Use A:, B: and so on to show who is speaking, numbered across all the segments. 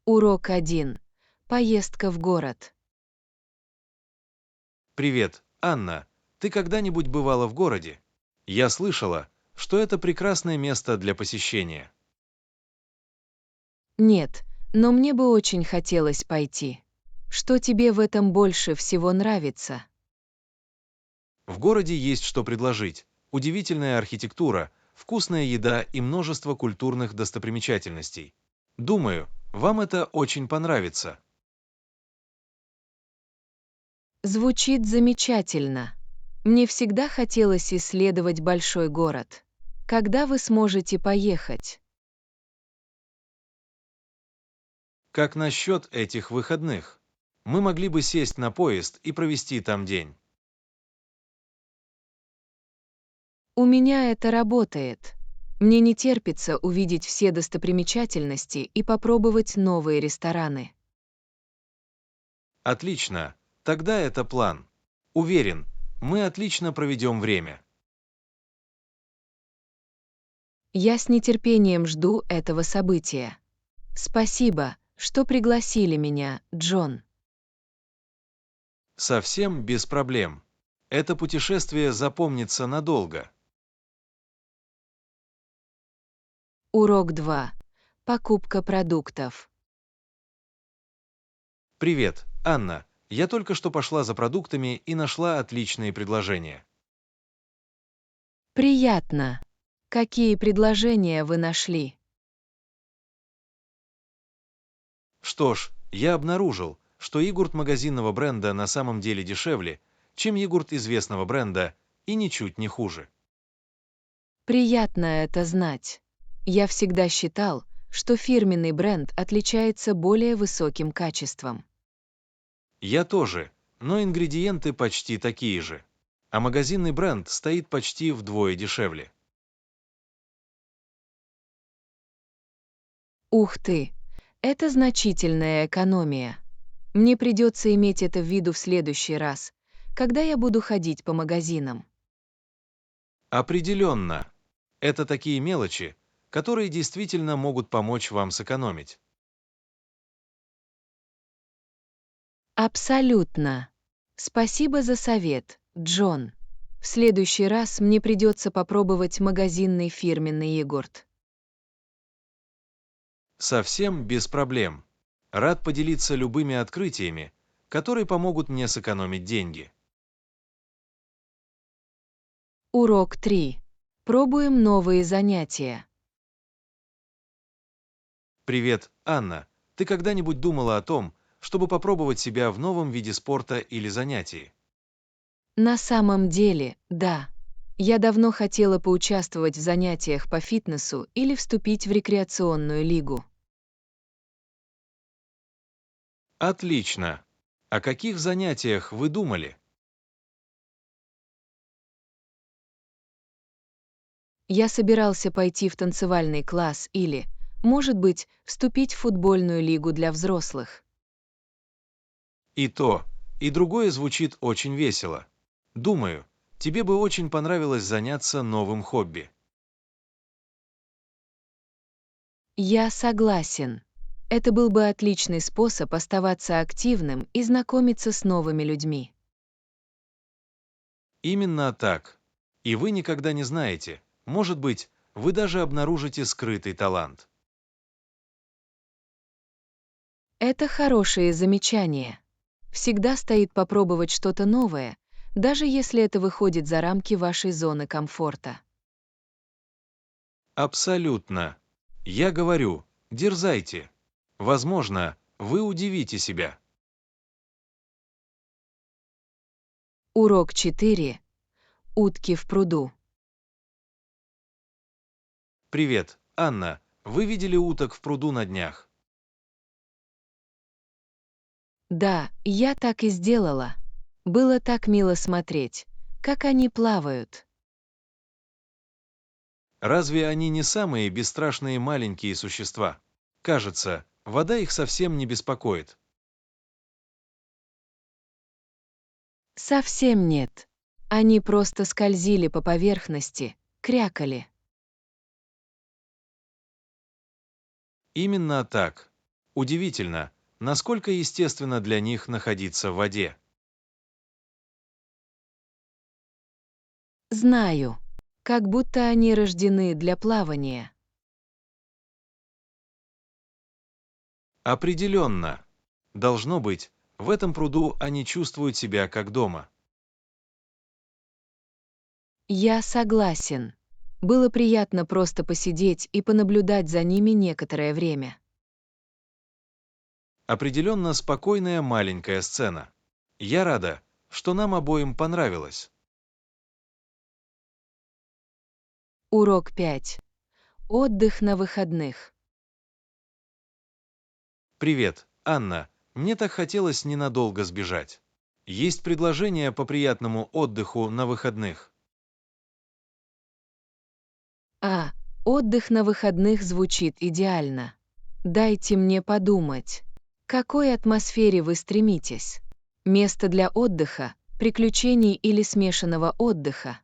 A: Урок 1. Поездка в город.
B: Привет, Анна. Ты когда-нибудь бывала в городе? Я слышала, что это прекрасное место для посещения.
A: Нет, но мне бы очень хотелось пойти. Что тебе в этом больше всего нравится?
B: В городе есть что предложить. Удивительная архитектура, вкусная еда и множество культурных достопримечательностей. Думаю, вам это очень понравится.
A: Звучит замечательно. Мне всегда хотелось исследовать большой город. Когда вы сможете поехать?
B: Как насчет этих выходных? Мы могли бы сесть на поезд и провести там день.
A: У меня это работает. Мне не терпится увидеть все достопримечательности и попробовать новые рестораны.
B: Отлично. Тогда это план. Уверен, мы отлично проведем время.
A: Я с нетерпением жду этого события. Спасибо, что пригласили меня, Джон.
B: Совсем без проблем. Это путешествие запомнится надолго.
A: Урок 2. Покупка продуктов.
B: Привет, Анна. Я только что пошла за продуктами и нашла отличные предложения.
A: Приятно. Какие предложения вы нашли?
B: Что ж, я обнаружил, что йогурт магазинного бренда на самом деле дешевле, чем йогурт известного бренда, и ничуть не хуже.
A: Приятно это знать. Я всегда считал, что фирменный бренд отличается более высоким качеством.
B: Я тоже, но ингредиенты почти такие же. А магазинный бренд стоит почти вдвое дешевле.
A: Ух ты! Это значительная экономия. Мне придется иметь это в виду в следующий раз, когда я буду ходить по магазинам.
B: Определенно. Это такие мелочи, которые действительно могут помочь вам сэкономить.
A: Абсолютно. Спасибо за совет, Джон. В следующий раз мне придется попробовать магазинный фирменный йогурт.
B: Совсем без проблем. Рад поделиться любыми открытиями, которые помогут мне сэкономить деньги.
A: Урок 3. Пробуем новые занятия.
B: Привет, Анна. Ты когда-нибудь думала о том, чтобы попробовать себя в новом виде спорта или занятии?
A: На самом деле, да. Я давно хотела поучаствовать в занятиях по фитнесу или вступить в рекреационную лигу.
B: Отлично. О каких занятиях вы думали?
A: Я собирался пойти в танцевальный класс или, может быть, вступить в футбольную лигу для взрослых.
B: И то, и другое звучит очень весело. Думаю, тебе бы очень понравилось заняться новым хобби.
A: Я согласен. Это был бы отличный способ оставаться активным и знакомиться с новыми людьми.
B: Именно так. И вы никогда не знаете, может быть, вы даже обнаружите скрытый талант.
A: Это хорошее замечание. Всегда стоит попробовать что-то новое, даже если это выходит за рамки вашей зоны комфорта.
B: Абсолютно. Я говорю, дерзайте. Возможно, вы удивите себя.
A: Урок 4. Утки в пруду.
B: Привет, Анна. Вы видели уток в пруду на днях?
A: Да, я так и сделала. Было так мило смотреть, как они плавают.
B: Разве они не самые бесстрашные маленькие существа? Кажется, вода их совсем не беспокоит.
A: Совсем нет. Они просто скользили по поверхности, крякали.
B: Именно так. Удивительно, насколько естественно для них находиться в воде.
A: Знаю. Как будто они рождены для плавания.
B: Определенно. Должно быть, в этом пруду они чувствуют себя как дома.
A: Я согласен. Было приятно просто посидеть и понаблюдать за ними некоторое время.
B: Определенно спокойная маленькая сцена. Я рада, что нам обоим понравилось.
A: Урок 5. Отдых на выходных.
B: Привет, Анна. Мне так хотелось ненадолго сбежать. Есть предложение по приятному отдыху на выходных.
A: А, отдых на выходных звучит идеально. Дайте мне подумать. К какой атмосфере вы стремитесь? Место для отдыха, приключений или смешанного отдыха?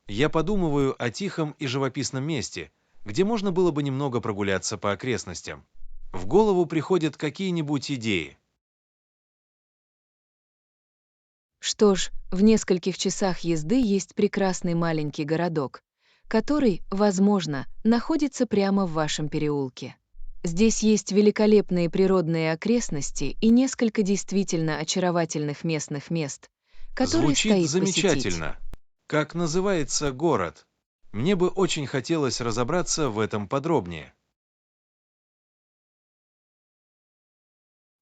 B: Я подумываю о тихом и живописном месте, где можно было бы немного прогуляться по окрестностям. В голову приходят какие-нибудь идеи.
A: Что ж, в нескольких часах езды есть прекрасный маленький городок, который, возможно, находится прямо в вашем переулке. Здесь есть великолепные природные окрестности и несколько действительно очаровательных местных мест, которые
B: Звучит
A: стоит посетить.
B: замечательно. Как называется город? Мне бы очень хотелось разобраться в этом подробнее.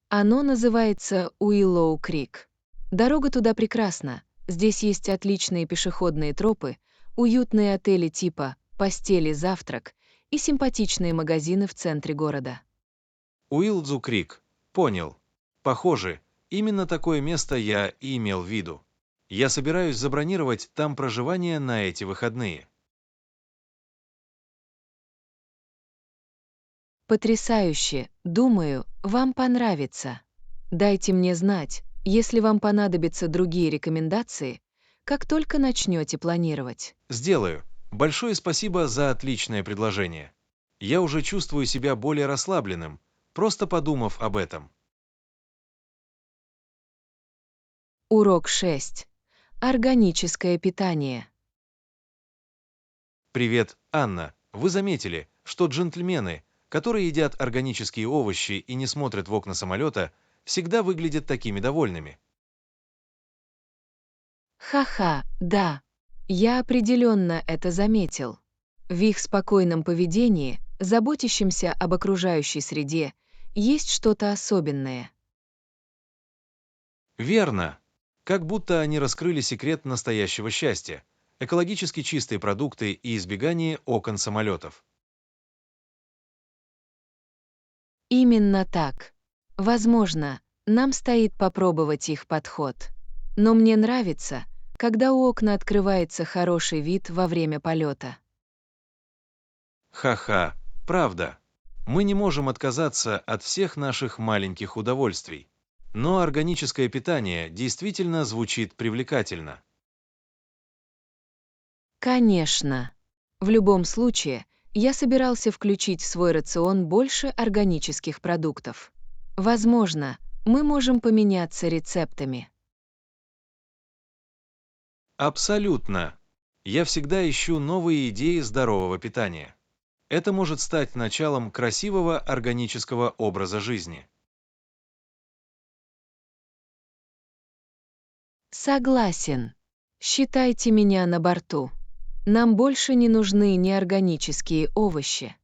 A: Оно называется Уиллоу-Крик. Дорога туда прекрасна. Здесь есть отличные пешеходные тропы, уютные отели типа «Постели, завтрак» и симпатичные магазины в центре города.
B: Уилдзу Крик. Понял. Похоже, именно такое место я и имел в виду. Я собираюсь забронировать там проживание на эти выходные.
A: Потрясающе! Думаю, вам понравится. Дайте мне знать, если вам понадобятся другие рекомендации, как только начнете планировать.
B: Сделаю. Большое спасибо за отличное предложение. Я уже чувствую себя более расслабленным, просто подумав об этом.
A: Урок 6. Органическое питание.
B: Привет, Анна. Вы заметили, что джентльмены, которые едят органические овощи и не смотрят в окна самолета, всегда выглядят такими довольными.
A: Ха-ха, да. Я определенно это заметил. В их спокойном поведении, заботящемся об окружающей среде, есть что-то особенное.
B: Верно. Как будто они раскрыли секрет настоящего счастья. Экологически чистые продукты и избегание окон самолетов.
A: Именно так. Возможно, нам стоит попробовать их подход. Но мне нравится, когда у окна открывается хороший вид во время полета.
B: Ха-ха, правда. Мы не можем отказаться от всех наших маленьких удовольствий. Но органическое питание действительно звучит привлекательно.
A: Конечно. В любом случае, я собирался включить в свой рацион больше органических продуктов. Возможно, мы можем поменяться рецептами.
B: Абсолютно. Я всегда ищу новые идеи здорового питания. Это может стать началом красивого органического образа жизни.
A: Согласен. Считайте меня на борту. Нам больше не нужны неорганические овощи.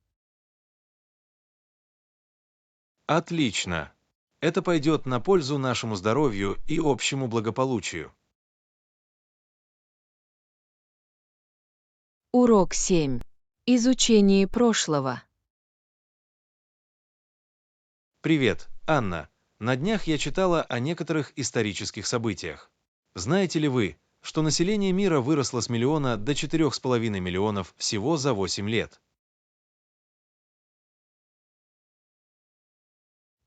B: Отлично. Это пойдет на пользу нашему здоровью и общему благополучию.
A: Урок 7. Изучение прошлого.
B: Привет, Анна. На днях я читала о некоторых исторических событиях. Знаете ли вы, что население мира выросло с миллиона до 4,5 миллионов всего за 8 лет?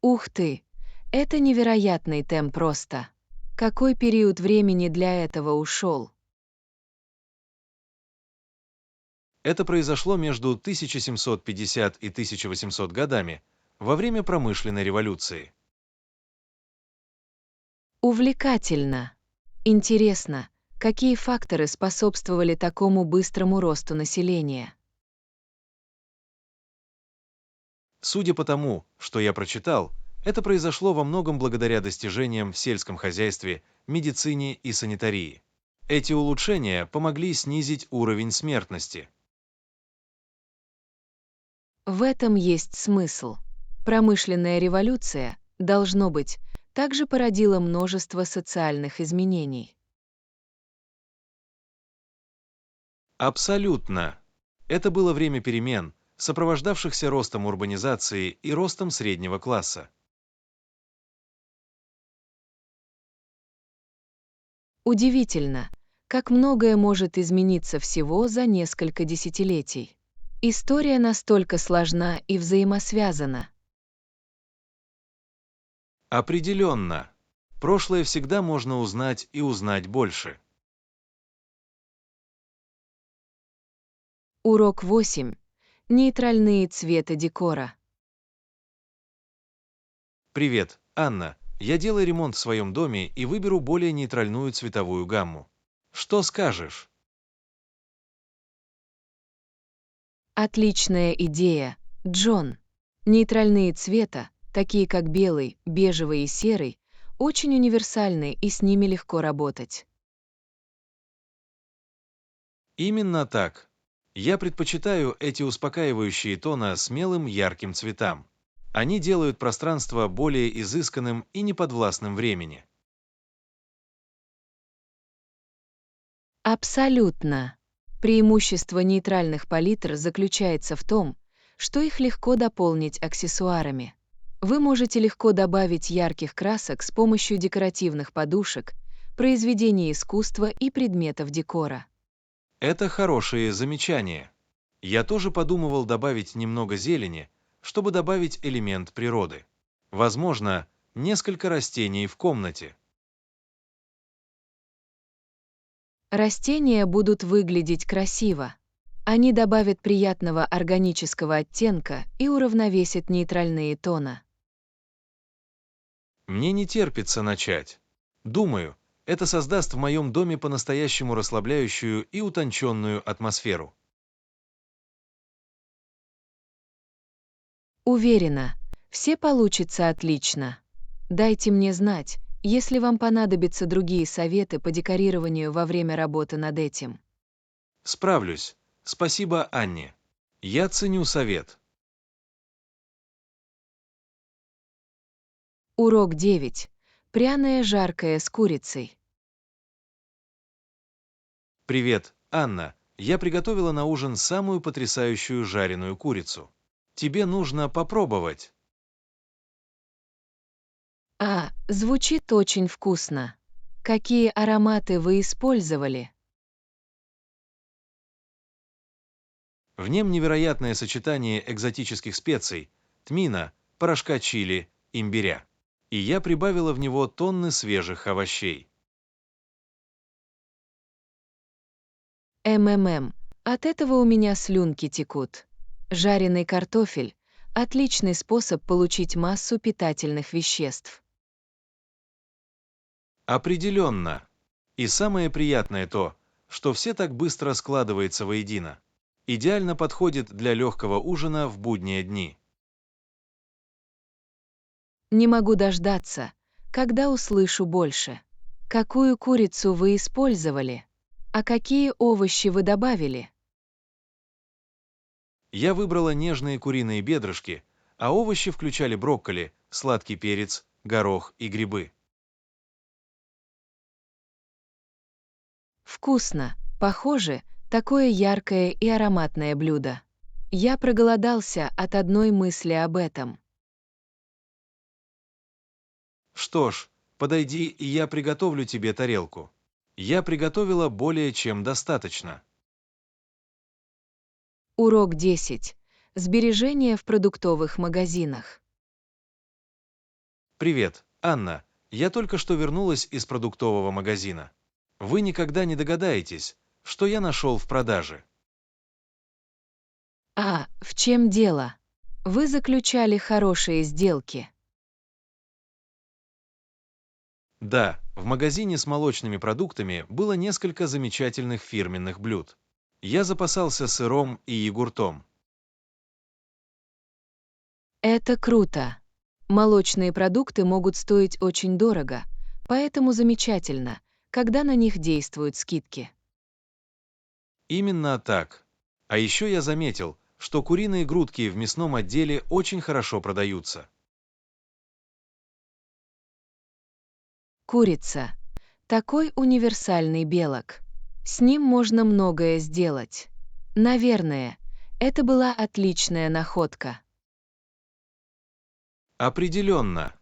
A: Ух ты! Это невероятный темп просто. Какой период времени для этого ушел?
B: Это произошло между 1750 и 1800 годами, во время промышленной революции.
A: Увлекательно. Интересно, какие факторы способствовали такому быстрому росту населения?
B: Судя по тому, что я прочитал, это произошло во многом благодаря достижениям в сельском хозяйстве, медицине и санитарии. Эти улучшения помогли снизить уровень смертности.
A: В этом есть смысл. Промышленная революция, должно быть, также породила множество социальных изменений.
B: Абсолютно. Это было время перемен, сопровождавшихся ростом урбанизации и ростом среднего класса.
A: Удивительно, как многое может измениться всего за несколько десятилетий. История настолько сложна и взаимосвязана.
B: Определенно. Прошлое всегда можно узнать и узнать больше.
A: Урок 8. Нейтральные цветы декора.
B: Привет, Анна. Я делаю ремонт в своем доме и выберу более нейтральную цветовую гамму. Что скажешь?
A: Отличная идея, Джон. Нейтральные цвета, такие как белый, бежевый и серый, очень универсальны и с ними легко работать.
B: Именно так. Я предпочитаю эти успокаивающие тона смелым ярким цветам. Они делают пространство более изысканным и неподвластным времени.
A: Абсолютно. Преимущество нейтральных палитр заключается в том, что их легко дополнить аксессуарами. Вы можете легко добавить ярких красок с помощью декоративных подушек, произведений искусства и предметов декора.
B: Это хорошие замечания. Я тоже подумывал добавить немного зелени, чтобы добавить элемент природы. Возможно, несколько растений в комнате.
A: Растения будут выглядеть красиво. Они добавят приятного органического оттенка и уравновесят нейтральные тона.
B: Мне не терпится начать. Думаю, это создаст в моем доме по-настоящему расслабляющую и утонченную атмосферу.
A: Уверена, все получится отлично. Дайте мне знать, если вам понадобятся другие советы по декорированию во время работы над этим.
B: Справлюсь. Спасибо, Анне. Я ценю совет.
A: Урок 9. Пряное жаркое с курицей.
B: Привет, Анна. Я приготовила на ужин самую потрясающую жареную курицу. Тебе нужно попробовать.
A: Звучит очень вкусно. Какие ароматы вы использовали?
B: В нем невероятное сочетание экзотических специй, тмина, порошка чили, имбиря. И я прибавила в него тонны свежих овощей.
A: От этого у меня слюнки текут. Жареный картофель — отличный способ получить массу питательных веществ.
B: Определенно. И самое приятное то, что все так быстро складывается воедино. Идеально подходит для легкого ужина в будние дни.
A: Не могу дождаться, когда услышу больше. Какую курицу вы использовали? А какие овощи вы добавили?
B: Я выбрала нежные куриные бедрышки, а овощи включали брокколи, сладкий перец, горох и грибы.
A: Вкусно, похоже, такое яркое и ароматное блюдо. Я проголодался от одной мысли об этом.
B: Что ж, подойди, и я приготовлю тебе тарелку. Я приготовила более чем достаточно.
A: Урок 10. Сбережения в продуктовых магазинах.
B: Привет, Анна. Я только что вернулась из продуктового магазина. Вы никогда не догадаетесь, что я нашел в продаже.
A: А, в чем дело? Вы заключали хорошие сделки.
B: Да, в магазине с молочными продуктами было несколько замечательных фирменных блюд. Я запасался сыром и йогуртом.
A: Это круто. Молочные продукты могут стоить очень дорого, поэтому замечательно, когда на них действуют скидки.
B: Именно так. А еще я заметил, что куриные грудки в мясном отделе очень хорошо продаются.
A: Курица. Такой универсальный белок. С ним можно многое сделать. Наверное, это была отличная находка.
B: Определенно.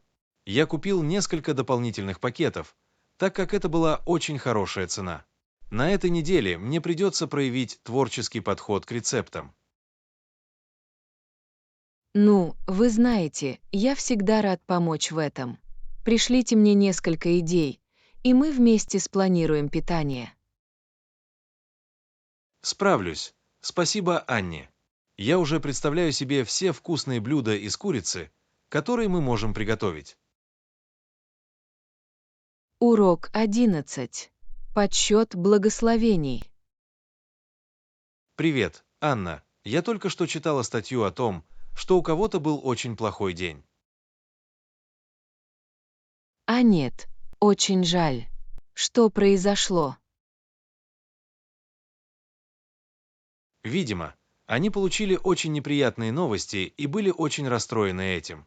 B: Я купил несколько дополнительных пакетов, так как это была очень хорошая цена. На этой неделе мне придется проявить творческий подход к рецептам.
A: Ну, вы знаете, я всегда рад помочь в этом. Пришлите мне несколько идей, и мы вместе спланируем питание.
B: Справлюсь. Спасибо, Анне. Я уже представляю себе все вкусные блюда из курицы, которые мы можем приготовить.
A: Урок 11. Подсчет благословений.
B: Привет, Анна. Я только что читала статью о том, что у кого-то был очень плохой день.
A: А нет, очень жаль. Что произошло?
B: Видимо, они получили очень неприятные новости и были очень расстроены этим.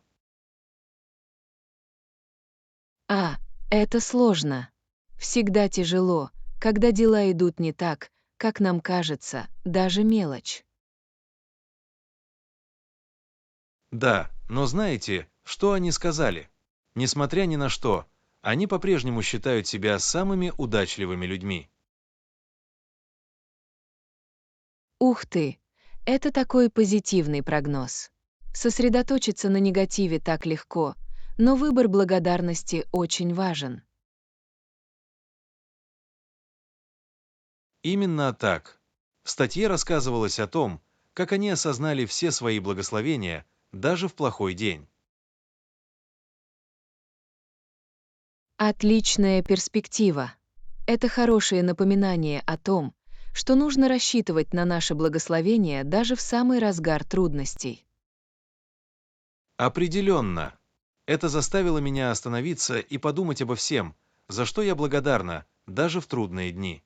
A: А, это сложно. Всегда тяжело, когда дела идут не так, как нам кажется, даже мелочь.
B: Да, но знаете, что они сказали? Несмотря ни на что, они по-прежнему считают себя самыми удачливыми людьми.
A: Ух ты, это такой позитивный прогноз. Сосредоточиться на негативе так легко, но выбор благодарности очень важен.
B: Именно так. В статье рассказывалось о том, как они осознали все свои благословения, даже в плохой день.
A: Отличная перспектива. Это хорошее напоминание о том, что нужно рассчитывать на наше благословение даже в самый разгар трудностей.
B: Определенно. Это заставило меня остановиться и подумать обо всем, за что я благодарна, даже в трудные дни.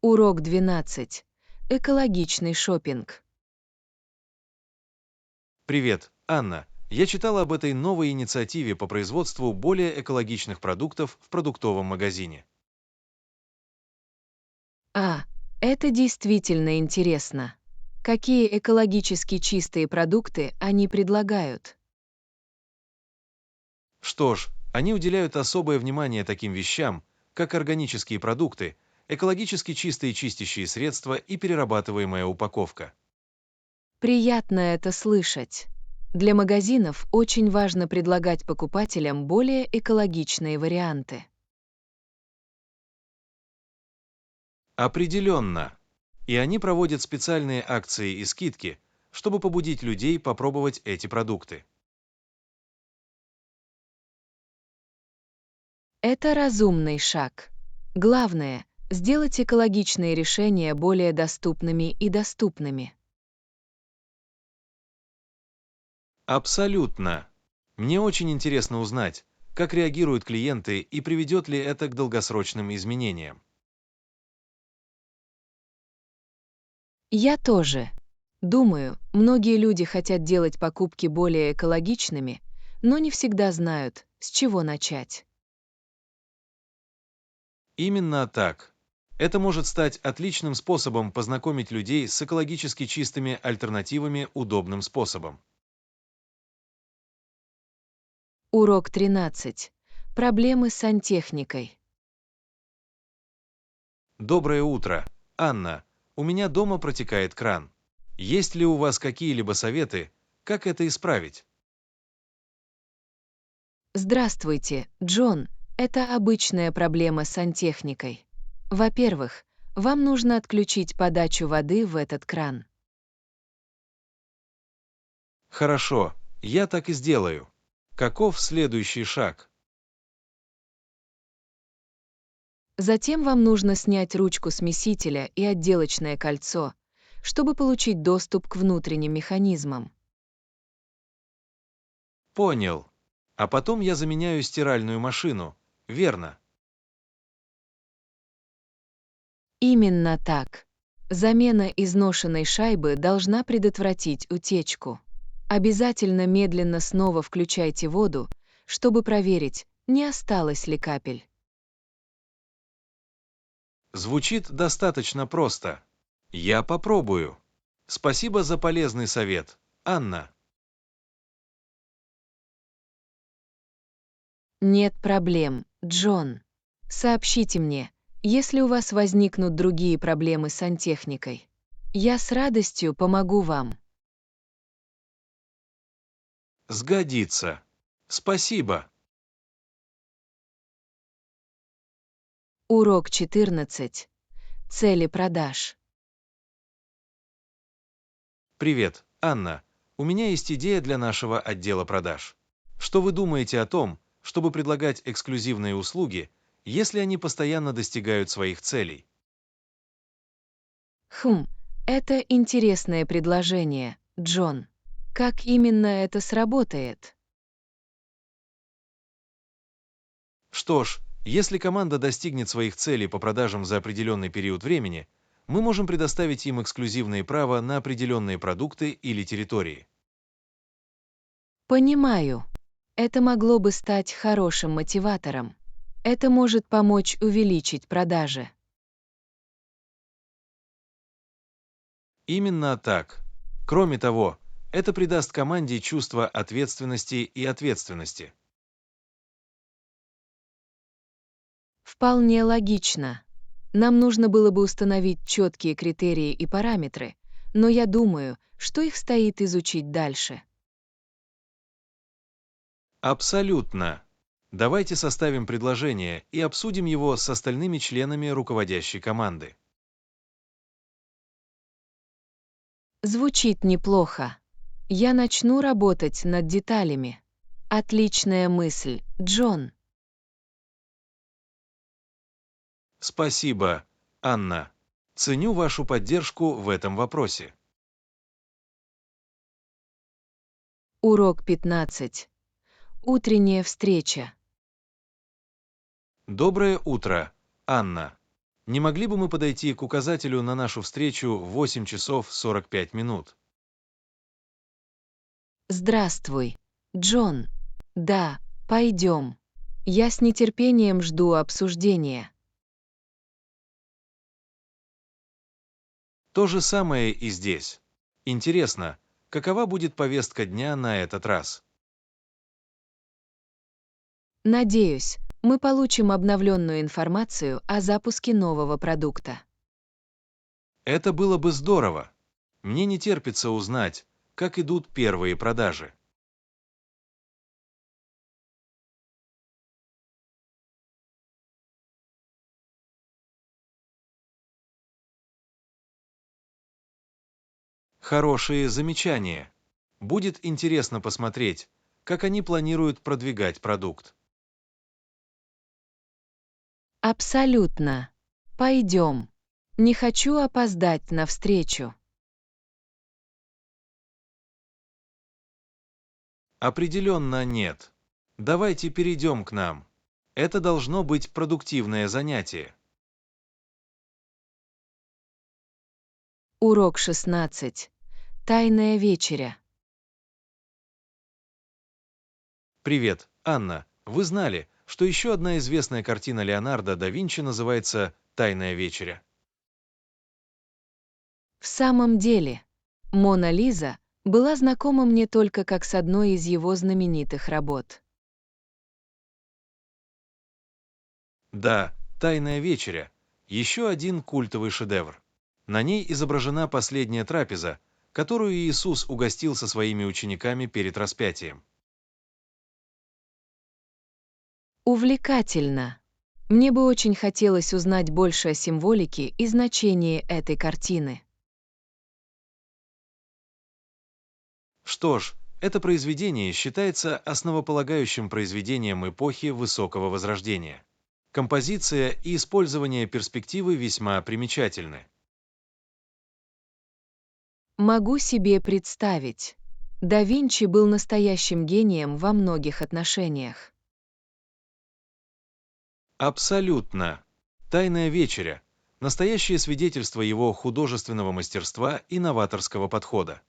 A: Урок 12. Экологичный шопинг.
B: Привет, Анна. Я читала об этой новой инициативе по производству более экологичных продуктов в продуктовом магазине.
A: А, это действительно интересно. Какие экологически чистые продукты они предлагают?
B: Что ж, они уделяют особое внимание таким вещам, как органические продукты, экологически чистые чистящие средства и перерабатываемая упаковка.
A: Приятно это слышать. Для магазинов очень важно предлагать покупателям более экологичные варианты.
B: Определенно. И они проводят специальные акции и скидки, чтобы побудить людей попробовать эти продукты.
A: Это разумный шаг. Главное — сделать экологичные решения более доступными и доступными.
B: Абсолютно. Мне очень интересно узнать, как реагируют клиенты и приведет ли это к долгосрочным изменениям.
A: Я тоже. Думаю, многие люди хотят делать покупки более экологичными, но не всегда знают, с чего начать.
B: Именно так. Это может стать отличным способом познакомить людей с экологически чистыми альтернативами удобным способом.
A: Урок 13. Проблемы с сантехникой.
B: Доброе утро, Анна. У меня дома протекает кран. Есть ли у вас какие-либо советы, как это исправить?
A: Здравствуйте, Джон. Это обычная проблема с сантехникой. Во-первых, вам нужно отключить подачу воды в этот кран.
B: Хорошо, я так и сделаю. Каков следующий шаг?
A: Затем вам нужно снять ручку смесителя и отделочное кольцо, чтобы получить доступ к внутренним механизмам.
B: Понял. А потом я заменяю стиральную машину, верно?
A: Именно так. Замена изношенной шайбы должна предотвратить утечку. Обязательно медленно снова включайте воду, чтобы проверить, не осталось ли капель.
B: Звучит достаточно просто. Я попробую. Спасибо за полезный совет, Анна.
A: Нет проблем, Джон. Сообщите мне, если у вас возникнут другие проблемы с сантехникой. Я с радостью помогу вам.
B: Сгодится. Спасибо.
A: Урок 14. Цели продаж.
B: Привет, Анна. У меня есть идея для нашего отдела продаж. Что вы думаете о том, чтобы предлагать эксклюзивные услуги, если они постоянно достигают своих целей?
A: Это интересное предложение, Джон. Как именно это сработает?
B: Что ж, если команда достигнет своих целей по продажам за определенный период времени, мы можем предоставить им эксклюзивные права на определенные продукты или территории.
A: Понимаю. Это могло бы стать хорошим мотиватором. Это может помочь увеличить продажи.
B: Именно так. Кроме того, это придаст команде чувство ответственности и ответственности.
A: Вполне логично. Нам нужно было бы установить четкие критерии и параметры, но я думаю, что их стоит изучить дальше.
B: Абсолютно. Давайте составим предложение и обсудим его с остальными членами руководящей команды.
A: Звучит неплохо. Я начну работать над деталями. Отличная мысль, Джон.
B: Спасибо, Анна. Ценю вашу поддержку в этом вопросе.
A: Урок 15. Утренняя встреча.
B: Доброе утро, Анна. Не могли бы мы подойти к указателю на нашу встречу в 8 часов 45 минут?
A: Здравствуй, Джон. Да, пойдем. Я с нетерпением жду обсуждения.
B: То же самое и здесь. Интересно, какова будет повестка дня на этот раз?
A: Надеюсь, мы получим обновленную информацию о запуске нового продукта.
B: Это было бы здорово. Мне не терпится узнать, как идут первые продажи. Хорошие замечания. Будет интересно посмотреть, как они планируют продвигать продукт.
A: Абсолютно. Пойдем. Не хочу опоздать на встречу.
B: Определенно нет. Давайте перейдем к нам. Это должно быть продуктивное занятие.
A: Урок 16. Тайная вечеря.
B: Привет, Анна. Вы знали, что еще одна известная картина Леонардо да Винчи называется «Тайная вечеря»?
A: В самом деле, Мона Лиза была знакома мне только как с одной из его знаменитых работ.
B: Да, «Тайная вечеря» — еще один культовый шедевр. На ней изображена последняя трапеза, которую Иисус угостил со своими учениками перед распятием.
A: Увлекательно. Мне бы очень хотелось узнать больше о символике и значении этой картины.
B: Что ж, это произведение считается основополагающим произведением эпохи Высокого Возрождения. Композиция и использование перспективы весьма примечательны.
A: Могу себе представить. Да Винчи был настоящим гением во многих отношениях.
B: Абсолютно. «Тайная вечеря» — настоящее свидетельство его художественного мастерства и новаторского подхода.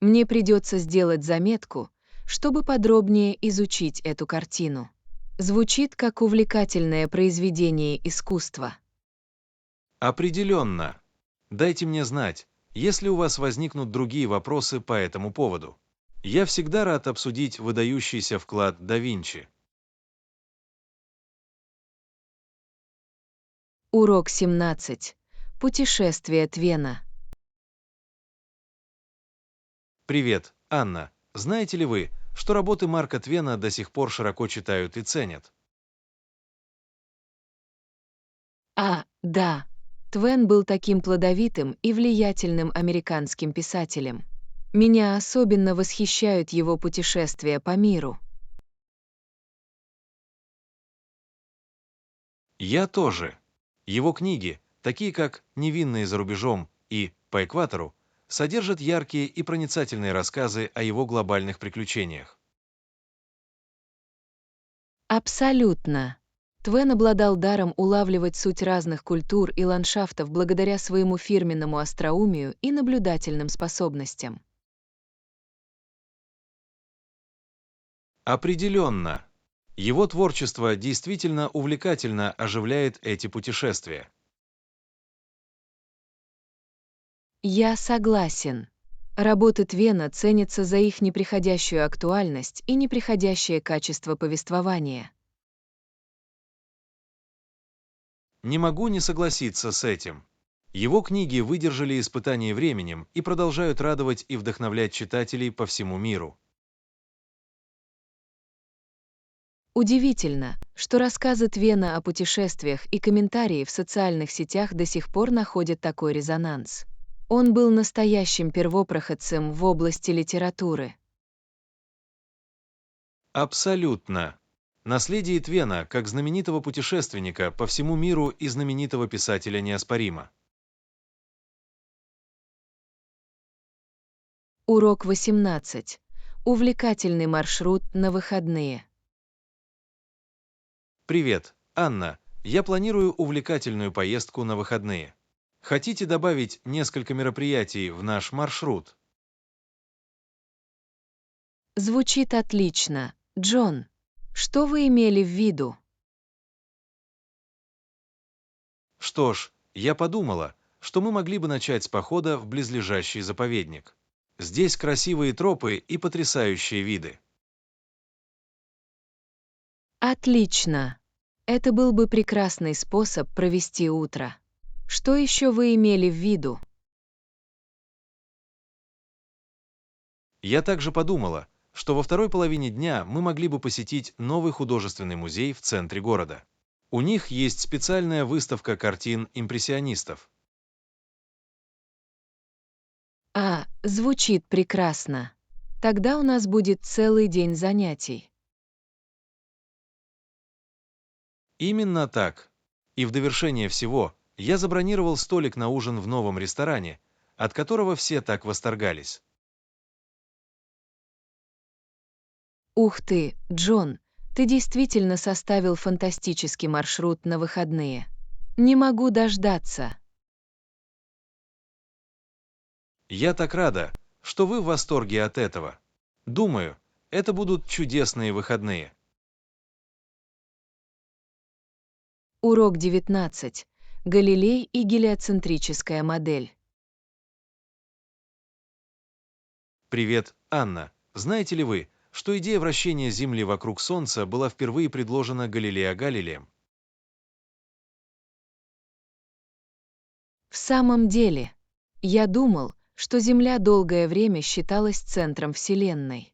A: Мне придется сделать заметку, чтобы подробнее изучить эту картину. Звучит как увлекательное произведение искусства.
B: Определенно. Дайте мне знать, если у вас возникнут другие вопросы по этому поводу. Я всегда рад обсудить выдающийся вклад да Винчи.
A: Урок 17. Путешествие Твена.
B: Привет, Анна. Знаете ли вы, что работы Марка Твена до сих пор широко читают и ценят?
A: Да. Твен был таким плодовитым и влиятельным американским писателем. Меня особенно восхищают его путешествия по миру.
B: Я тоже. Его книги, такие как «Невинные за рубежом» и «По экватору», содержат яркие и проницательные рассказы о его глобальных приключениях.
A: Абсолютно. Твен обладал даром улавливать суть разных культур и ландшафтов благодаря своему фирменному остроумию и наблюдательным способностям.
B: Определенно. Его творчество действительно увлекательно оживляет эти путешествия.
A: Я согласен. Работы Твена ценятся за их неприходящую актуальность и неприходящее качество повествования.
B: Не могу не согласиться с этим. Его книги выдержали испытание временем и продолжают радовать и вдохновлять читателей по всему миру.
A: Удивительно, что рассказы Твена о путешествиях и комментарии в социальных сетях до сих пор находят такой резонанс. Он был настоящим первопроходцем в области литературы.
B: Абсолютно. Наследие Твена, как знаменитого путешественника по всему миру и знаменитого писателя, неоспоримо.
A: Урок 18. Увлекательный маршрут на выходные.
B: Привет, Анна. Я планирую увлекательную поездку на выходные. Хотите добавить несколько мероприятий в наш маршрут?
A: Звучит отлично, Джон. Что вы имели в виду?
B: Что ж, я подумала, что мы могли бы начать с похода в близлежащий заповедник. Здесь красивые тропы и потрясающие виды.
A: Отлично. Это был бы прекрасный способ провести утро. Что еще вы имели в виду?
B: Я также подумала, что во второй половине дня мы могли бы посетить новый художественный музей в центре города. У них есть специальная выставка картин импрессионистов.
A: Звучит прекрасно. Тогда у нас будет целый день занятий.
B: Именно так. И в довершение всего, я забронировал столик на ужин в новом ресторане, от которого все так восторгались.
A: Ух ты, Джон, ты действительно составил фантастический маршрут на выходные. Не могу дождаться.
B: Я так рада, что вы в восторге от этого. Думаю, это будут чудесные выходные.
A: Урок 19. Галилей и гелиоцентрическая модель.
B: Привет, Анна. Знаете ли вы, что идея вращения Земли вокруг Солнца была впервые предложена Галилео Галилеем?
A: В самом деле, я думал, что Земля долгое время считалась центром Вселенной.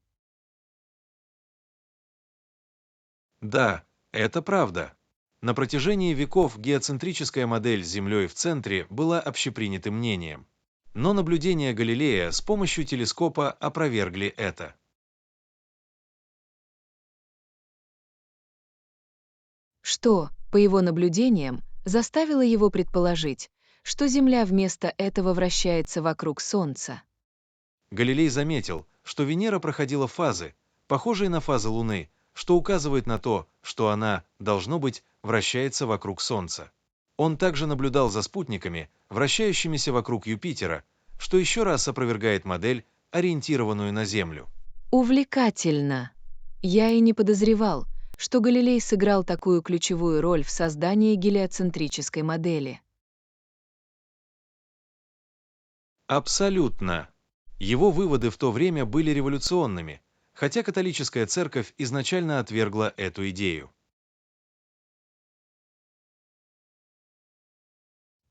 B: Да, это правда. На протяжении веков геоцентрическая модель с Землей в центре была общепринятым мнением. Но наблюдения Галилея с помощью телескопа опровергли это.
A: Что, по его наблюдениям, заставило его предположить, что Земля вместо этого вращается вокруг Солнца?
B: Галилей заметил, что Венера проходила фазы, похожие на фазы Луны, что указывает на то, что она, должно быть, вращается вокруг Солнца. Он также наблюдал за спутниками, вращающимися вокруг Юпитера, что еще раз опровергает модель, ориентированную на Землю.
A: Увлекательно! Я и не подозревал, что Галилей сыграл такую ключевую роль в создании гелиоцентрической модели.
B: Абсолютно. Его выводы в то время были революционными, хотя католическая церковь изначально отвергла эту идею.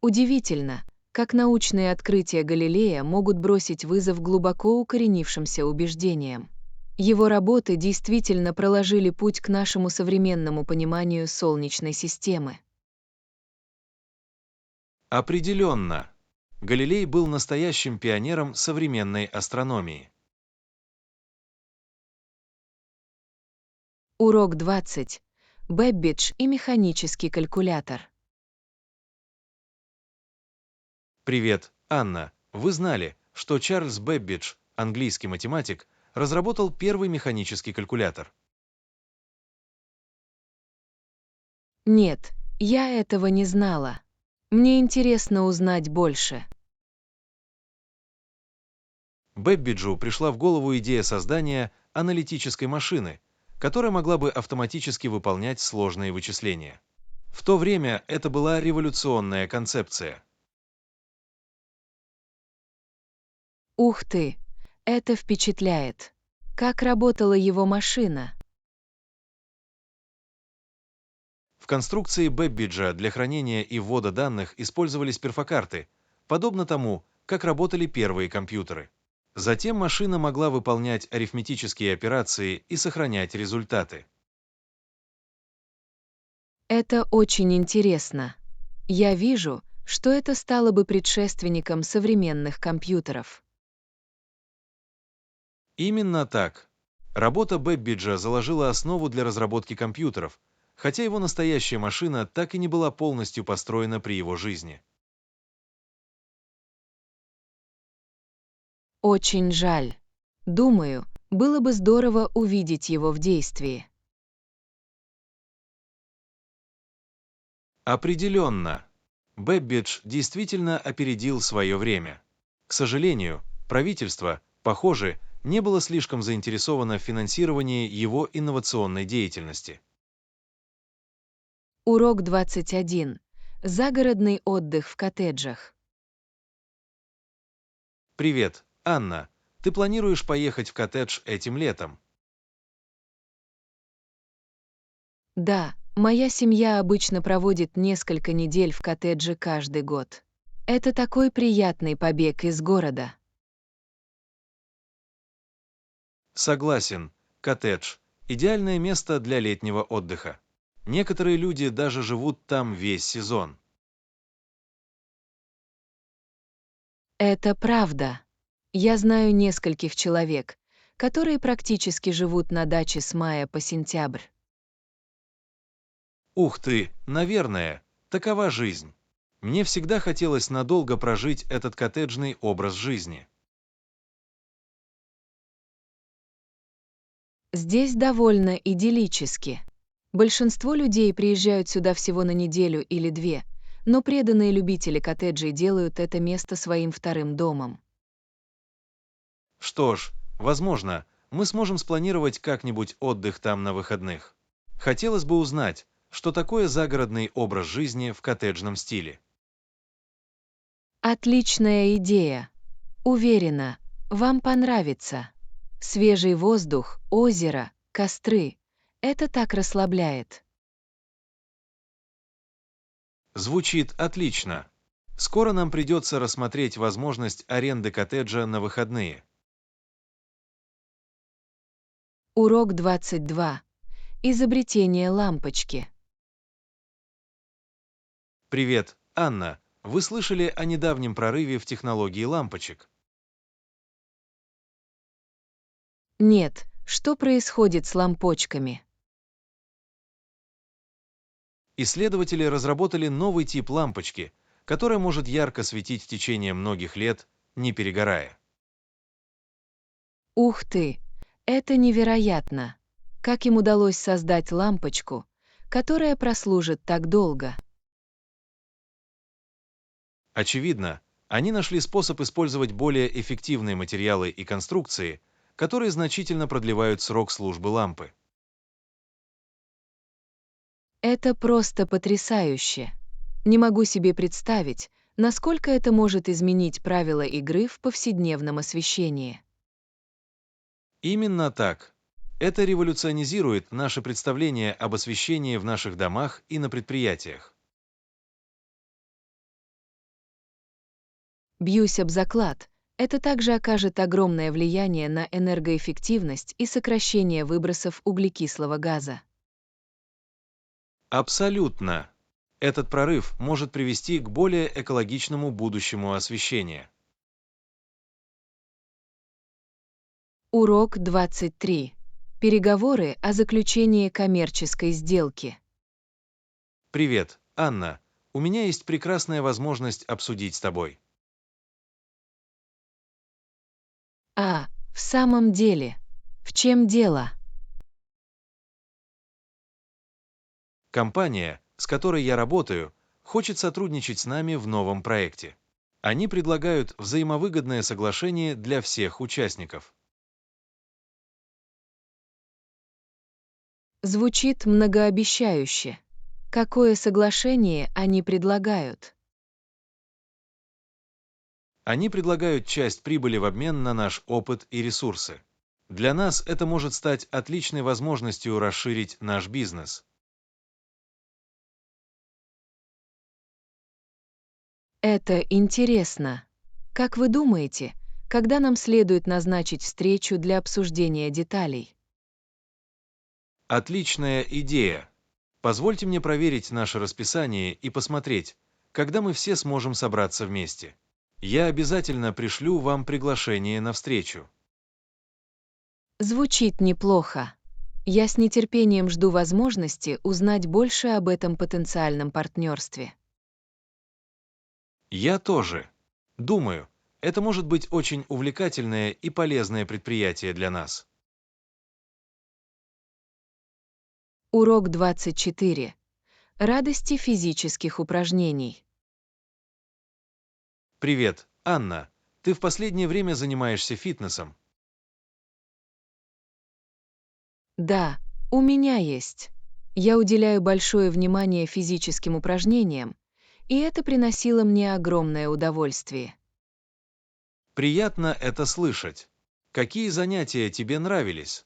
A: Удивительно, как научные открытия Галилея могут бросить вызов глубоко укоренившимся убеждениям. Его работы действительно проложили путь к нашему современному пониманию Солнечной системы.
B: Определенно. Галилей был настоящим пионером современной астрономии.
A: Урок 20. Бэббидж и механический калькулятор.
B: Привет, Анна. Вы знали, что Чарльз Бэббидж, английский математик, разработал первый механический калькулятор?
A: Нет, я этого не знала. Мне интересно узнать больше.
B: Бэббиджу пришла в голову идея создания аналитической машины, которая могла бы автоматически выполнять сложные вычисления. В то время это была революционная концепция.
A: Ух ты, это впечатляет. Как работала его машина?
B: В конструкции Бэббиджа для хранения и ввода данных использовались перфокарты, подобно тому, как работали первые компьютеры. Затем машина могла выполнять арифметические операции и сохранять результаты.
A: Это очень интересно. Я вижу, что это стало бы предшественником современных компьютеров.
B: Именно так. Работа Бэббиджа заложила основу для разработки компьютеров, хотя его настоящая машина так и не была полностью построена при его жизни.
A: Очень жаль. Думаю, было бы здорово увидеть его в действии.
B: Определенно. Бэббидж действительно опередил свое время. К сожалению, правительство, похоже, не было слишком заинтересовано в финансировании его инновационной деятельности.
A: Урок 21. Загородный отдых в коттеджах.
B: Привет, Анна. Ты планируешь поехать в коттедж этим летом?
A: Да, моя семья обычно проводит несколько недель в коттедже каждый год. Это такой приятный побег из города.
B: Согласен, коттедж– идеальное место для летнего отдыха. Некоторые люди даже живут там весь сезон.
A: Это правда. Я знаю нескольких человек, которые практически живут на даче с мая по сентябрь.
B: Ух ты, наверное, такова жизнь. Мне всегда хотелось надолго прожить этот коттеджный образ жизни.
A: Здесь довольно идиллически. Большинство людей приезжают сюда всего на неделю или две, но преданные любители коттеджей делают это место своим вторым домом.
B: Что ж, возможно, мы сможем спланировать как-нибудь отдых там на выходных. Хотелось бы узнать, что такое загородный образ жизни в коттеджном стиле.
A: Отличная идея. Уверена, вам понравится. Свежий воздух, озеро, костры. Это так расслабляет.
B: Звучит отлично. Скоро нам придется рассмотреть возможность аренды коттеджа на выходные.
A: Урок 22. Изобретение лампочки.
B: Привет, Анна. Вы слышали о недавнем прорыве в технологии лампочек?
A: Нет, что происходит с лампочками?
B: Исследователи разработали новый тип лампочки, которая может ярко светить в течение многих лет, не перегорая.
A: Ух ты! Это невероятно! Как им удалось создать лампочку, которая прослужит так долго?
B: Очевидно, они нашли способ использовать более эффективные материалы и конструкции, которые значительно продлевают срок службы лампы.
A: Это просто потрясающе. Не могу себе представить, насколько это может изменить правила игры в повседневном освещении.
B: Именно так. Это революционизирует наше представление об освещении в наших домах и на предприятиях.
A: Бьюсь об заклад, это также окажет огромное влияние на энергоэффективность и сокращение выбросов углекислого газа.
B: Абсолютно. Этот прорыв может привести к более экологичному будущему освещения.
A: Урок 23. Переговоры о заключении коммерческой сделки.
B: Привет, Анна. У меня есть прекрасная возможность обсудить с тобой.
A: В самом деле, в чем дело?
B: Компания, с которой я работаю, хочет сотрудничать с нами в новом проекте. Они предлагают взаимовыгодное соглашение для всех участников.
A: Звучит многообещающе. Какое соглашение они предлагают?
B: Они предлагают часть прибыли в обмен на наш опыт и ресурсы. Для нас это может стать отличной возможностью расширить наш бизнес.
A: Это интересно. Как вы думаете, когда нам следует назначить встречу для обсуждения деталей?
B: Отличная идея. Позвольте мне проверить наше расписание и посмотреть, когда мы все сможем собраться вместе. Я обязательно пришлю вам приглашение на встречу.
A: Звучит неплохо. Я с нетерпением жду возможности узнать больше об этом потенциальном партнерстве.
B: Я тоже. Думаю, это может быть очень увлекательное и полезное предприятие для нас.
A: Урок 24. Радости физических упражнений.
B: Привет, Анна. Ты в последнее время занимаешься фитнесом?
A: Да, у меня есть. Я уделяю большое внимание физическим упражнениям, и это приносило мне огромное удовольствие.
B: Приятно это слышать. Какие занятия тебе нравились?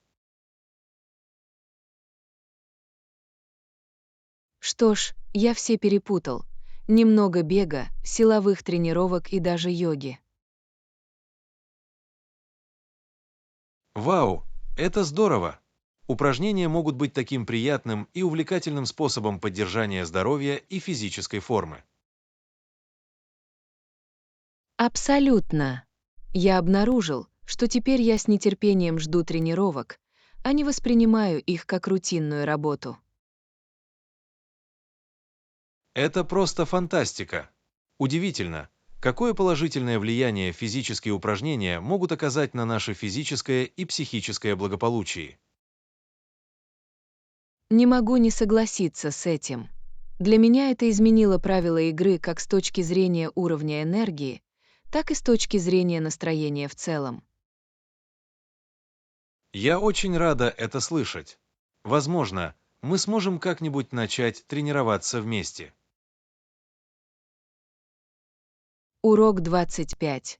A: Что ж, я все перепутал. Немного бега, силовых тренировок и даже йоги.
B: Вау, это здорово! Упражнения могут быть таким приятным и увлекательным способом поддержания здоровья и физической формы.
A: Абсолютно. Я обнаружил, что теперь я с нетерпением жду тренировок, а не воспринимаю их как рутинную работу.
B: Это просто фантастика. Удивительно, какое положительное влияние физические упражнения могут оказать на наше физическое и психическое благополучие.
A: Не могу не согласиться с этим. Для меня это изменило правила игры как с точки зрения уровня энергии, так и с точки зрения настроения в целом.
B: Я очень рада это слышать. Возможно, мы сможем как-нибудь начать тренироваться вместе.
A: Урок 25.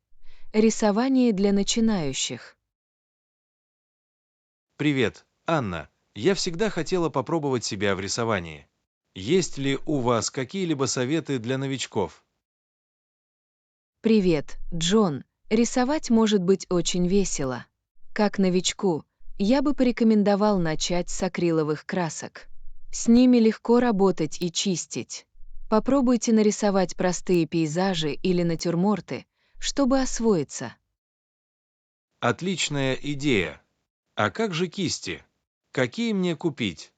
A: Рисование для начинающих.
B: Привет, Анна. Я всегда хотела попробовать себя в рисовании. Есть ли у вас какие-либо советы для новичков?
A: Привет, Джон. Рисовать может быть очень весело. Как новичку, я бы порекомендовал начать с акриловых красок. С ними легко работать и чистить. Попробуйте нарисовать простые пейзажи или натюрморты, чтобы освоиться.
B: Отличная идея. А как же кисти? Какие мне купить?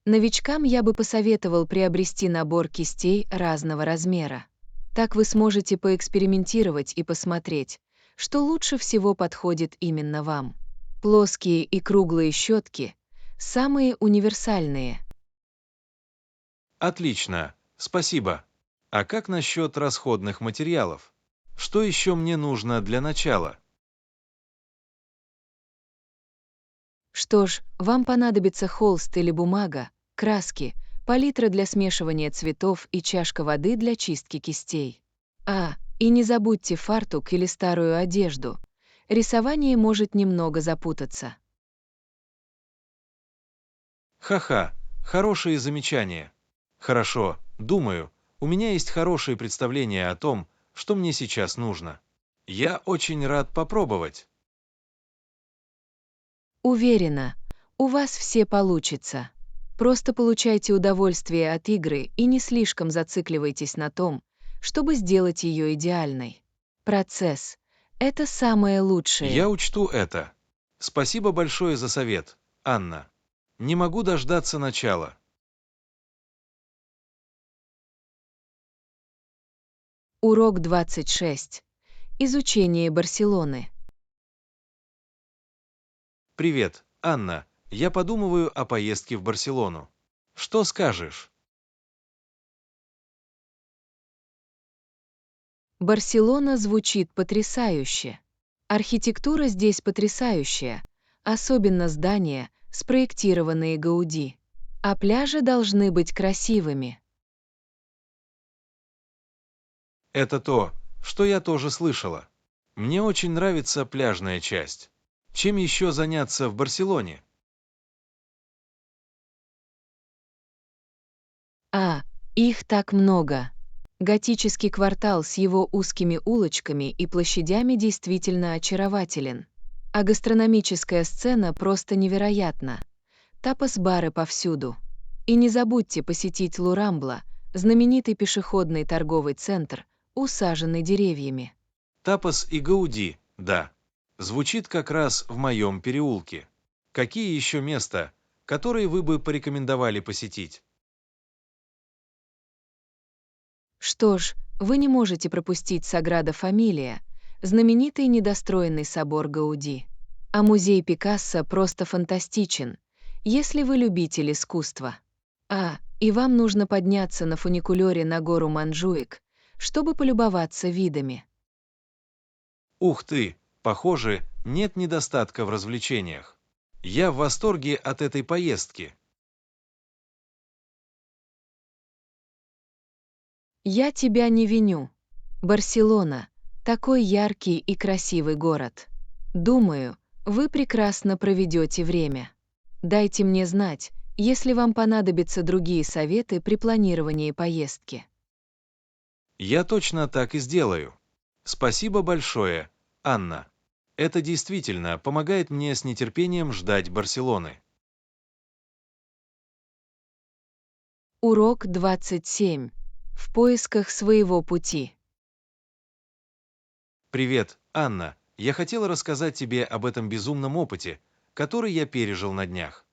A: Новичкам я бы посоветовал приобрести набор кистей разного размера. Так вы сможете поэкспериментировать и посмотреть, что лучше всего подходит именно вам. Плоские и круглые щетки – самые универсальные.
B: Отлично, спасибо. А как насчет расходных материалов? Что еще мне нужно для начала?
A: Что ж, вам понадобится холст или бумага, краски, палитра для смешивания цветов и чашка воды для чистки кистей. И не забудьте фартук или старую одежду. Рисование может немного запутаться.
B: Ха-ха, хорошие замечания. Хорошо, думаю, у меня есть хорошее представление о том, что мне сейчас нужно. Я очень рад попробовать.
A: Уверена, у вас все получится. Просто получайте удовольствие от игры и не слишком зацикливайтесь на том, чтобы сделать ее идеальной. Процесс — это самое лучшее.
B: Я учту это. Спасибо большое за совет, Анна. Не могу дождаться начала.
A: Урок 26. Изучение Барселоны.
B: Привет, Анна. Я подумываю о поездке в Барселону. Что скажешь?
A: Барселона звучит потрясающе. Архитектура здесь потрясающая, особенно здания, спроектированные Гауди. А пляжи должны быть красивыми.
B: Это то, что я тоже слышала. Мне очень нравится пляжная часть. Чем еще заняться в Барселоне?
A: Их так много. Готический квартал с его узкими улочками и площадями действительно очарователен. А гастрономическая сцена просто невероятна. Тапас-бары повсюду. И не забудьте посетить Лурамбла, знаменитый пешеходный торговый центр, усаженный деревьями.
B: Тапас и Гауди, да. Звучит как раз в моем переулке. Какие еще места, которые вы бы порекомендовали посетить?
A: Что ж, вы не можете пропустить Саграда Фамилия, знаменитый недостроенный собор Гауди. А музей Пикассо просто фантастичен, если вы любитель искусства. И вам нужно подняться на фуникулёре на гору Манджуик, чтобы полюбоваться видами.
B: Ух ты, похоже, нет недостатка в развлечениях. Я в восторге от этой поездки.
A: Я тебя не виню. Барселона — такой яркий и красивый город. Думаю, вы прекрасно проведете время. Дайте мне знать, если вам понадобятся другие советы при планировании поездки.
B: Я точно так и сделаю. Спасибо большое, Анна. Это действительно помогает мне с нетерпением ждать Барселоны.
A: Урок 27. В поисках своего пути.
B: Привет, Анна. Я хотела рассказать тебе об этом безумном опыте, который я пережил на днях.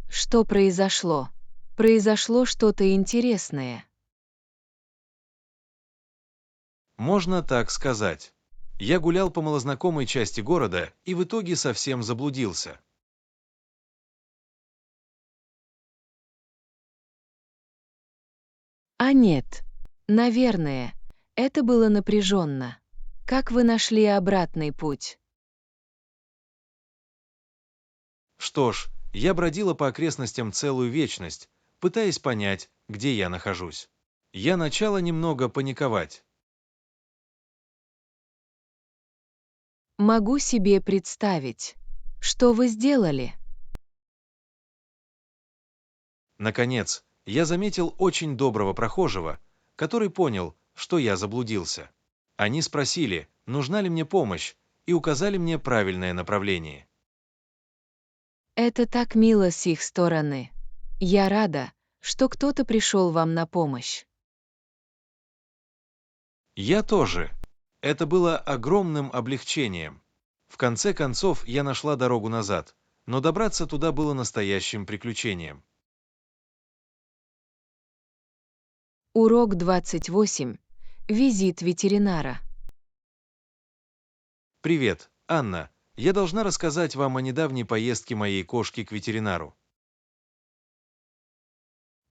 A: Что произошло? Произошло что-то интересное.
B: Можно так сказать. Я гулял по малознакомой части города и в итоге совсем заблудился.
A: Нет. Наверное, это было напряженно. Как вы нашли обратный путь?
B: Что ж, я бродила по окрестностям целую вечность, пытаясь понять, где я нахожусь. Я начала немного паниковать.
A: Могу себе представить. Что вы сделали?
B: Наконец, я заметил очень доброго прохожего, который понял, что я заблудился. Они спросили, нужна ли мне помощь, и указали мне правильное направление.
A: Это так мило с их стороны. Я рада, что кто-то пришел вам на помощь.
B: Я тоже. Это было огромным облегчением. В конце концов, я нашла дорогу назад, но добраться туда было настоящим приключением.
A: Урок 28. Визит ветеринара.
B: Привет, Анна. Я должна рассказать вам о недавней поездке моей кошки к ветеринару.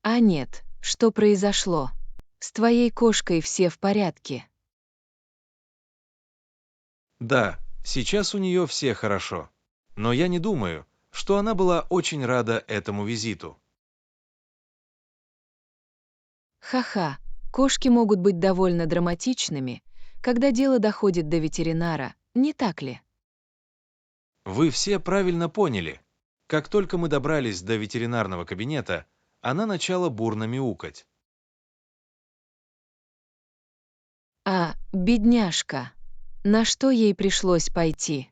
A: А нет, что произошло? С твоей кошкой все в порядке.
B: Да, сейчас у нее все хорошо. Но я не думаю, что она была очень рада этому визиту.
A: Ха-ха, кошки могут быть довольно драматичными, когда дело доходит до ветеринара, не так ли?
B: Вы все правильно поняли. Как только мы добрались до ветеринарного кабинета, она начала бурно мяукать.
A: А, бедняжка, на что ей пришлось пойти?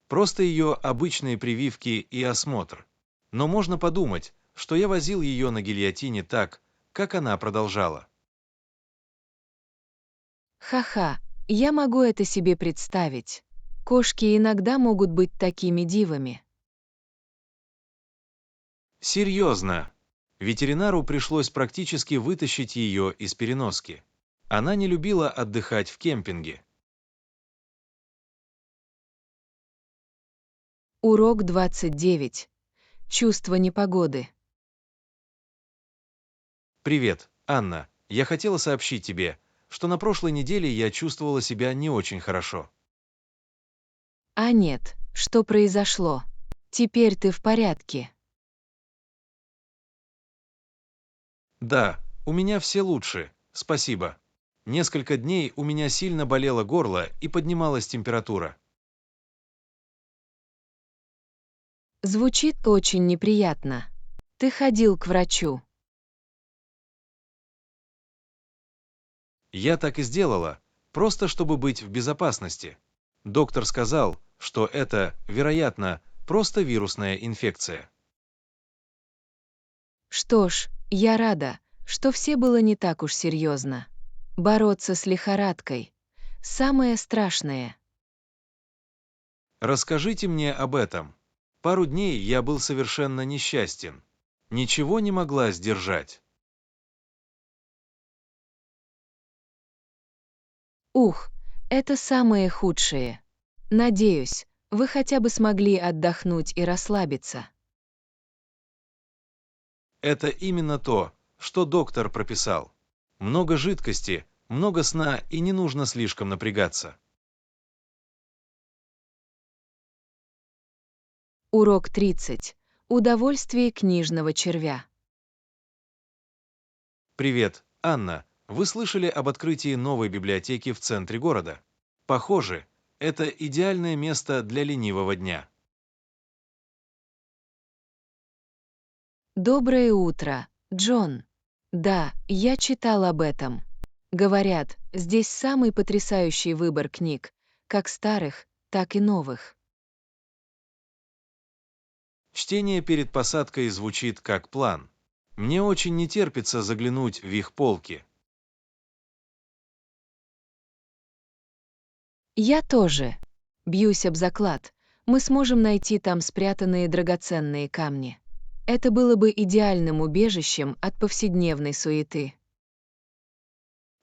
B: Просто ее обычные прививки и осмотр. Но можно подумать, что я возил ее на гильотине так, как она продолжала.
A: Ха-ха, я могу это себе представить. Кошки иногда могут быть такими дивами.
B: Серьезно. Ветеринару пришлось практически вытащить ее из переноски. Она не любила отдыхать в кемпинге.
A: Урок 29. Чувство непогоды.
B: Привет, Анна. Я хотела сообщить тебе, что на прошлой неделе я чувствовала себя не очень хорошо.
A: А нет, что произошло? Теперь ты в порядке.
B: Да, у меня все лучше, спасибо. Несколько дней у меня сильно болело горло и поднималась температура.
A: Звучит очень неприятно. Ты ходил к врачу.
B: Я так и сделала, просто чтобы быть в безопасности. Доктор сказал, что это, вероятно, просто вирусная инфекция.
A: Что ж, я рада, что все было не так уж серьезно. Бороться с лихорадкой. Самое страшное.
B: Расскажите мне об этом. Пару дней я был совершенно несчастен. Ничего не могла сдержать.
A: Ух, это самое худшее. Надеюсь, вы хотя бы смогли отдохнуть и расслабиться.
B: Это именно то, что доктор прописал. Много жидкости, много сна и не нужно слишком напрягаться.
A: Урок 30. Удовольствие книжного червя.
B: Привет, Анна. Вы слышали об открытии новой библиотеки в центре города? Похоже, это идеальное место для ленивого дня.
A: Доброе утро, Джон. Да, я читал об этом. Говорят, здесь самый потрясающий выбор книг, как старых, так и новых.
B: Чтение перед посадкой звучит как план. Мне очень не терпится заглянуть в их полки.
A: Я тоже. Бьюсь об заклад. Мы сможем найти там спрятанные драгоценные камни. Это было бы идеальным убежищем от повседневной суеты.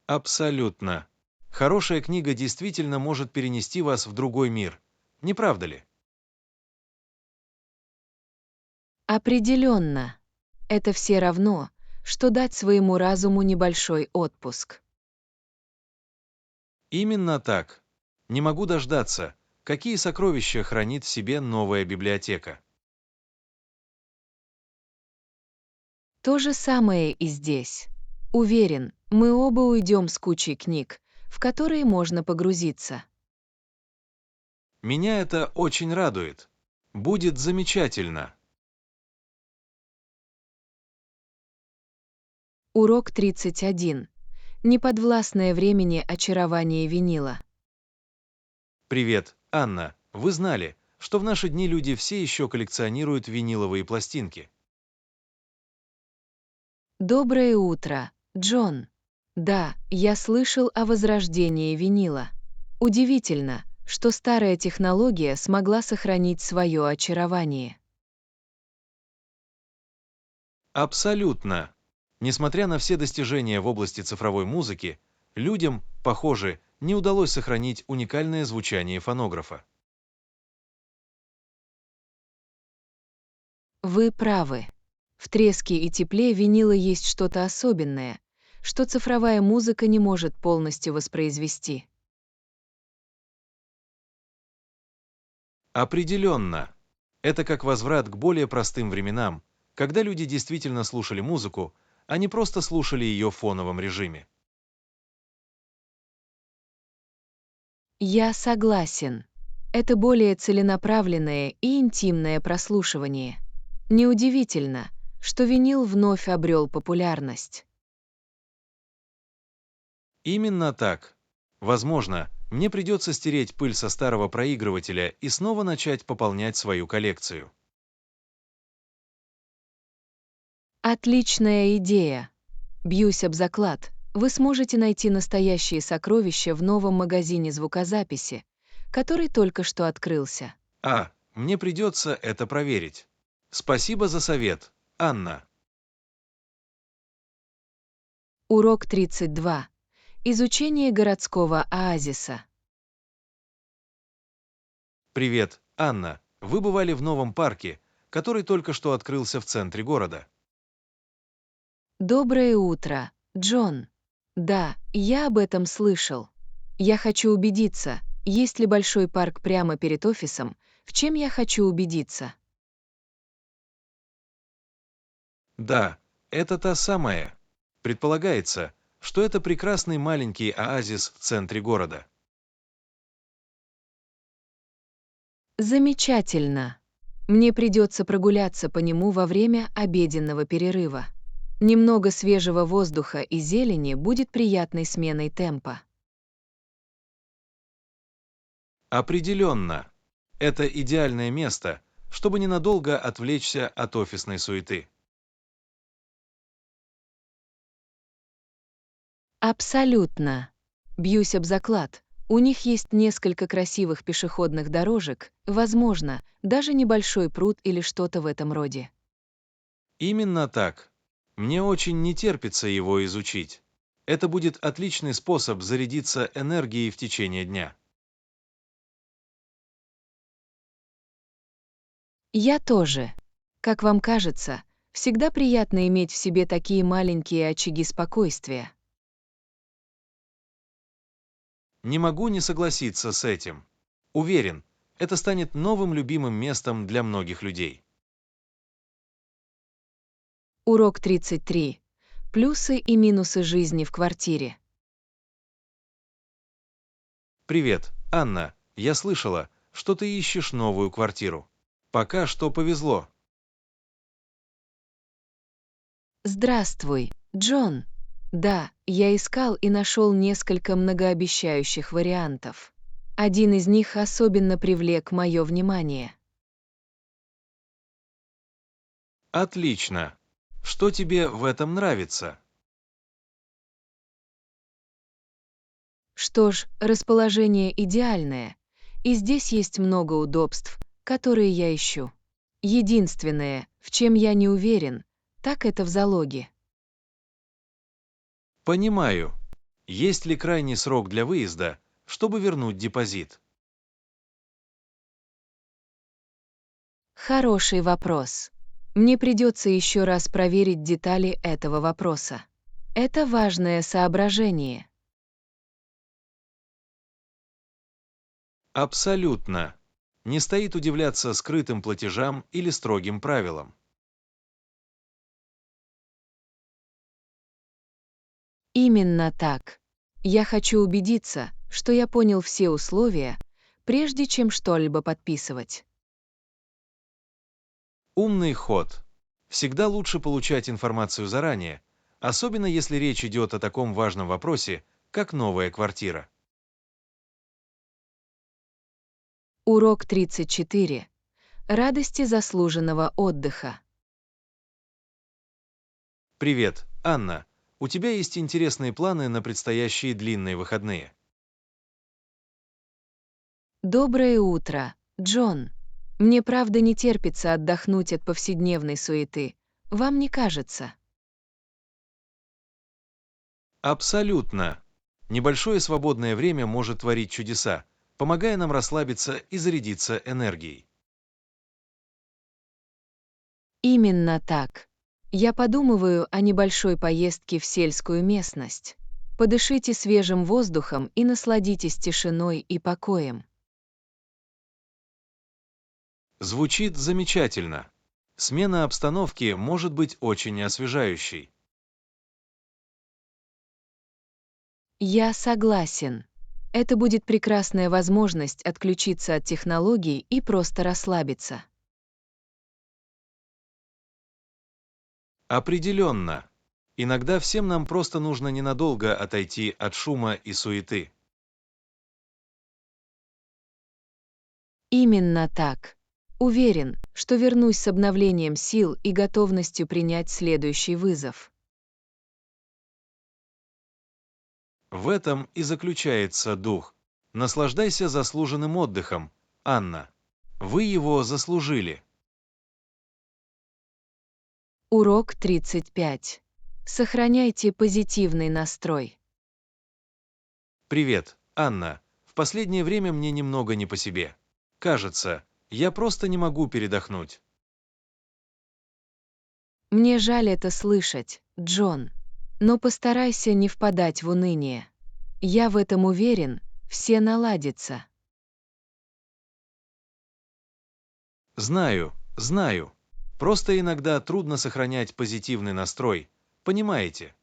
B: Абсолютно. Хорошая книга действительно может перенести вас в другой мир. Не правда ли?
A: Определенно. Это все равно, что дать своему разуму небольшой отпуск.
B: Именно так. Не могу дождаться, какие сокровища хранит в себе новая библиотека.
A: То же самое и здесь. Уверен, мы оба уйдем с кучей книг, в которые можно погрузиться.
B: Меня это очень радует. Будет замечательно.
A: Урок 31. Неподвластное времени очарование винила.
B: Привет, Анна. Вы знали, что в наши дни люди все еще коллекционируют виниловые пластинки?
A: Доброе утро, Джон. Да, я слышал о возрождении винила. Удивительно, что старая технология смогла сохранить свое очарование.
B: Абсолютно. Несмотря на все достижения в области цифровой музыки, людям, похоже, не удалось сохранить уникальное звучание фонографа.
A: Вы правы. В треске и тепле винила есть что-то особенное, что цифровая музыка не может полностью воспроизвести.
B: Определенно. Это как возврат к более простым временам, когда люди действительно слушали музыку, а не просто слушали ее в фоновом режиме.
A: Я согласен. Это более целенаправленное и интимное прослушивание. Неудивительно, что винил вновь обрел популярность.
B: Именно так. Возможно, мне придется стереть пыль со старого проигрывателя и снова начать пополнять свою коллекцию.
A: Отличная идея. Бьюсь об заклад. Вы сможете найти настоящие сокровища в новом магазине звукозаписи, который только что открылся.
B: Мне придется это проверить. Спасибо за совет, Анна.
A: Урок 32. Изучение городского оазиса.
B: Привет, Анна. Вы бывали в новом парке, который только что открылся в центре города.
A: Доброе утро, Джон. Да, я об этом слышал. Я хочу убедиться, есть ли большой парк прямо перед офисом, в чем я хочу убедиться.
B: Да, это та самая. Предполагается, что это прекрасный маленький оазис в центре города.
A: Замечательно. Мне придется прогуляться по нему во время обеденного перерыва. Немного свежего воздуха и зелени будет приятной сменой темпа.
B: Определенно. Это идеальное место, чтобы ненадолго отвлечься от офисной суеты.
A: Абсолютно. Бьюсь об заклад. У них есть несколько красивых пешеходных дорожек, возможно, даже небольшой пруд или что-то в этом роде.
B: Именно так. Мне очень не терпится его изучить. Это будет отличный способ зарядиться энергией в течение дня.
A: Я тоже. Как вам кажется, всегда приятно иметь в себе такие маленькие очаги спокойствия.
B: Не могу не согласиться с этим. Уверен, это станет новым любимым местом для многих людей.
A: Урок 33. Плюсы и минусы жизни в квартире.
B: Привет, Анна. Я слышала, что ты ищешь новую квартиру. Пока что повезло.
A: Здравствуй, Джон. Да, я искал и нашел несколько многообещающих вариантов. Один из них особенно привлек мое внимание.
B: Отлично. Что тебе в этом нравится?
A: Что ж, расположение идеальное, и здесь есть много удобств, которые я ищу. Единственное, в чем я не уверен, так это в залоге.
B: Понимаю. Есть ли крайний срок для выезда, чтобы вернуть депозит?
A: Хороший вопрос. Мне придется еще раз проверить детали этого вопроса. Это важное соображение.
B: Абсолютно. Не стоит удивляться скрытым платежам или строгим правилам.
A: Именно так. Я хочу убедиться, что я понял все условия, прежде чем что-либо подписывать.
B: Умный ход. Всегда лучше получать информацию заранее, особенно если речь идет о таком важном вопросе, как новая квартира.
A: Урок 34. Радости заслуженного отдыха.
B: Привет, Анна. У тебя есть интересные планы на предстоящие длинные выходные?
A: Доброе утро, Джон. Мне правда не терпится отдохнуть от повседневной суеты. Вам не кажется?
B: Абсолютно. Небольшое свободное время может творить чудеса, помогая нам расслабиться и зарядиться энергией.
A: Именно так. Я подумываю о небольшой поездке в сельскую местность. Подышите свежим воздухом и насладитесь тишиной и покоем.
B: Звучит замечательно. Смена обстановки может быть очень освежающей.
A: Я согласен. Это будет прекрасная возможность отключиться от технологий и просто расслабиться.
B: Определенно. Иногда всем нам просто нужно ненадолго отойти от шума и суеты.
A: Именно так. Уверен, что вернусь с обновлением сил и готовностью принять следующий вызов.
B: В этом и заключается дух. Наслаждайся заслуженным отдыхом, Анна. Вы его заслужили.
A: Урок 35. Сохраняйте позитивный настрой.
B: Привет, Анна. В последнее время мне немного не по себе. Кажется, я просто не могу передохнуть.
A: Мне жаль это слышать, Джон. Но постарайся не впадать в уныние. Я в этом уверен, все наладится.
B: Знаю, знаю. Просто иногда трудно сохранять позитивный настрой, понимаете?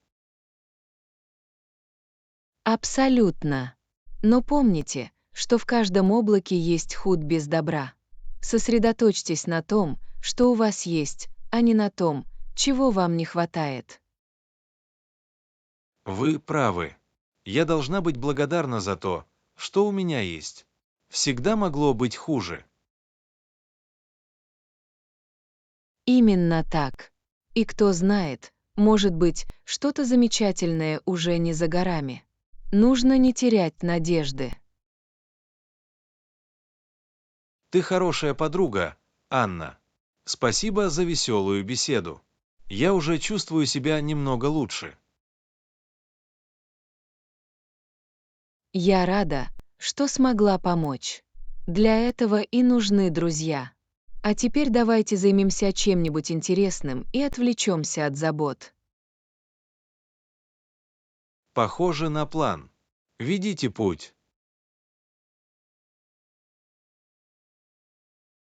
A: Абсолютно. Но помните, что в каждом облаке есть худ без добра. Сосредоточьтесь на том, что у вас есть, а не на том, чего вам не хватает.
B: Вы правы. Я должна быть благодарна за то, что у меня есть. Всегда могло быть хуже.
A: Именно так. И кто знает, может быть, что-то замечательное уже не за горами. Нужно не терять надежды.
B: Ты хорошая подруга, Анна. Спасибо за веселую беседу. Я уже чувствую себя немного лучше.
A: Я рада, что смогла помочь. Для этого и нужны друзья. А теперь давайте займемся чем-нибудь интересным и отвлечемся от забот.
B: Похоже на план. Ведите путь.